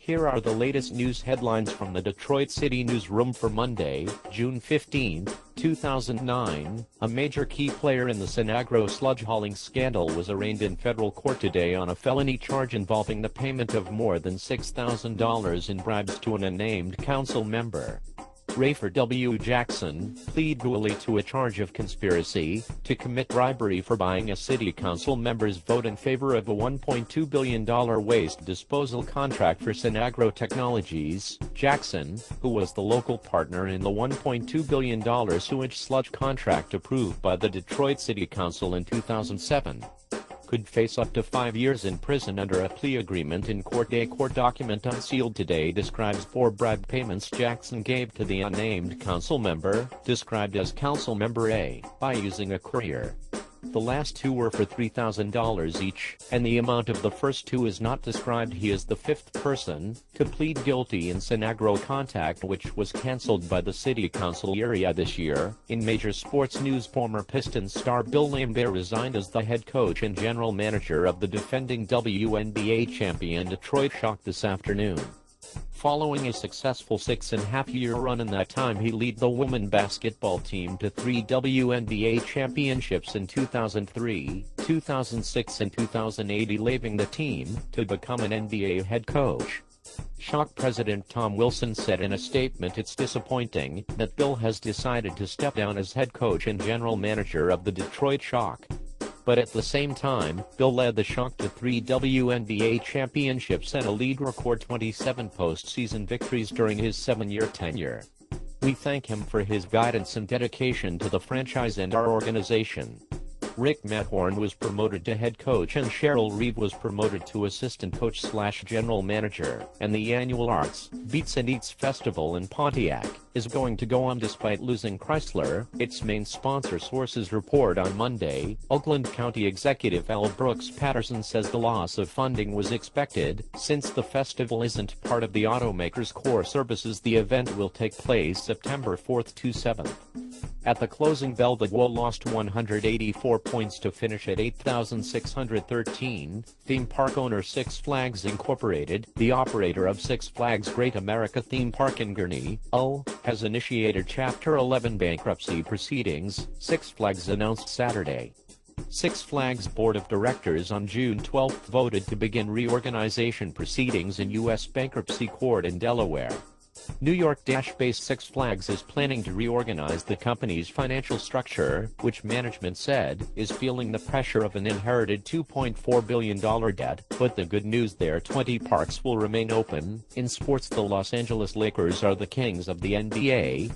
Here are the latest news headlines from the Detroit City newsroom for Monday, June 15, 2009. A major key player in the Sinagro sludge hauling scandal was arraigned in federal court today on a felony charge involving the payment of more than $6,000 in bribes to an unnamed council member. Rayford W. Jackson pleaded guilty to a charge of conspiracy to commit bribery for buying a city council member's vote in favor of a $1.2 billion waste disposal contract for Sinagro Technologies. Jackson, who was the local partner in the $1.2 billion sewage sludge contract approved by the Detroit City Council in 2007, could face up to 5 years in prison under a plea agreement in court. A court document unsealed today describes 4 bribe payments Jackson gave to the unnamed council member, described as Council Member A, by using a courier. The last 2 were for $3,000 each, and the amount of the first 2 is not described. He is the 5th person to plead guilty in Sinagro contact, which was cancelled by the city council area this year. In major sports news, former Pistons star Bill Laimbeer resigned as the head coach and general manager of the defending WNBA champion Detroit Shock this afternoon. Following a successful 6.5-year run, in that time he led the women basketball team to 3 WNBA championships in 2003, 2006 and 2008, leaving the team to become an NBA head coach. Shock president Tom Wilson said in a statement, "It's disappointing that Bill has decided to step down as head coach and general manager of the Detroit Shock. But at the same time, Bill led the Shock to 3 WNBA championships and a league record 27 postseason victories during his 7-year tenure. We thank him for his guidance and dedication to the franchise and our organization." Rick Mahorn was promoted to head coach and Cheryl Reeve was promoted to assistant coach/general manager, and the annual Arts, Beats and Eats Festival in Pontiac is going to go on despite losing Chrysler, its main sponsor. Sources report on Monday, Oakland County Executive Al Brooks Patterson says the loss of funding was expected, since the festival isn't part of the automaker's core services. The event will take place September 4th to 7th. At the closing bell, the WO lost 184 points to finish at 8,613. Theme park owner Six Flags Incorporated, the operator of Six Flags Great America Theme Park in Gurnee, has initiated Chapter 11 bankruptcy proceedings, Six Flags announced Saturday. Six Flags Board of Directors on June 12 voted to begin reorganization proceedings in U.S. bankruptcy court in Delaware. New York-based Six Flags is planning to reorganize the company's financial structure, which management said is feeling the pressure of an inherited $2.4 billion debt. But the good news there, 20 parks will remain open. In sports, the Los Angeles Lakers are the kings of the NBA.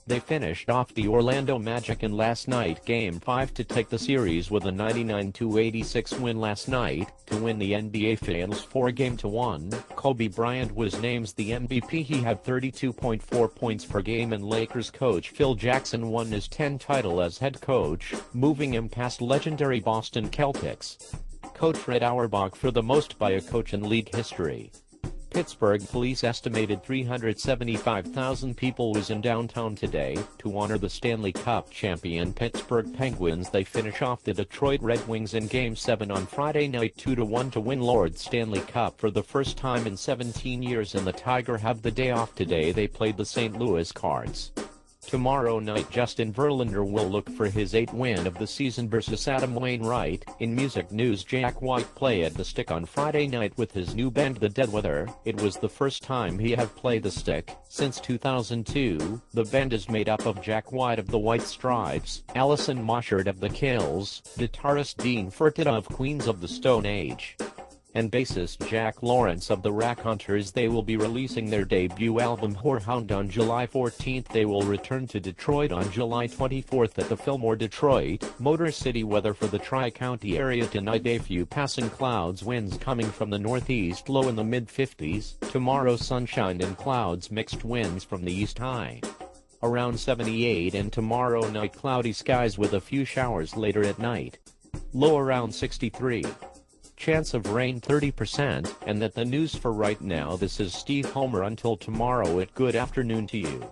They finished off the Orlando Magic in last night's Game 5 to take the series with a 99-86 win last night, to win the NBA Finals 4-1. Kobe Bryant was named the MVP. He had 32.4 points per game, and Lakers coach Phil Jackson won his 10th title as head coach, moving him past legendary Boston Celtics coach Fred Auerbach for the most by a coach in league history. Pittsburgh police estimated 375,000 people was in downtown today to honor the Stanley Cup champion Pittsburgh Penguins. They finish off the Detroit Red Wings in Game 7 on Friday night 2-1 to win Lord Stanley Cup for the first time in 17 years, and the Tiger have the day off today. They played the St. Louis Cards. Tomorrow night, Justin Verlander will look for his 8th win of the season versus Adam Wainwright. In music news, Jack White played at the Stick on Friday night with his new band The Dead Weather. It was the first time he have played the Stick since 2002. The band is made up of Jack White of the White Stripes, Alison Mosshard of The Kills, guitarist Dean Furtado of Queens of the Stone Age, and bassist Jack Lawrence of the Raconteurs. They will be releasing their debut album Whorehound on July 14th. They will return to Detroit on July 24th at the Fillmore. Detroit, Motor City weather for the Tri-County area tonight: a few passing clouds, winds coming from the northeast, low in the mid-50s. Tomorrow, sunshine and clouds, mixed winds from the east, high around 78, and tomorrow night cloudy skies with a few showers later at night, low around 63. Chance of rain 30%, and that the news for right now. This is Steve Homer. Until tomorrow, good afternoon to you.